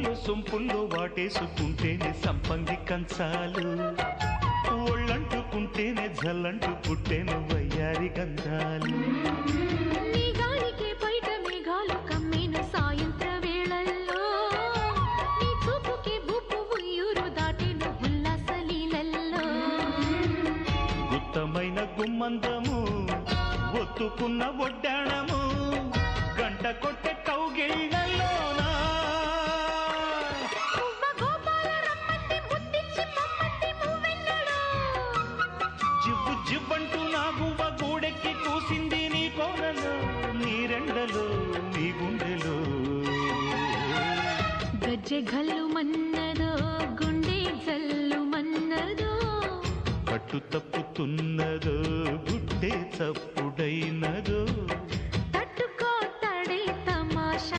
సొంపుల్లో సొంపుల్లో వాటేసుకుంటేనే సంపంగి కంచాలు ఒళ్ళంటుకుంటేనే జల్లంటు పుట్టేను వయ్యారి గంధాలు నీ గాలికే బయట మేఘాలు కమ్మేను సాయంత్ర వేళల్లో నీ చూపుకే బుప్పు ఉయ్యూరు దాటేను ఉల్లాస లీలల్లో గుత్తమైన గుమ్మందము ఒత్తుకున్న ఒడ్డాణము గంట కొట్టే కౌగిళ్ళలోనా జివ్వు జివ్వంటూ నా గువ్వ గూడెక్కి కూసింది నీ కోనలో నీ రెండలో నీ గుండెలో గజ్జె గల్లు మన్నదో గుండె జల్లు మన్నదో పట్టు తప్పుతున్నదో గుడ్డే చప్పుడైనదో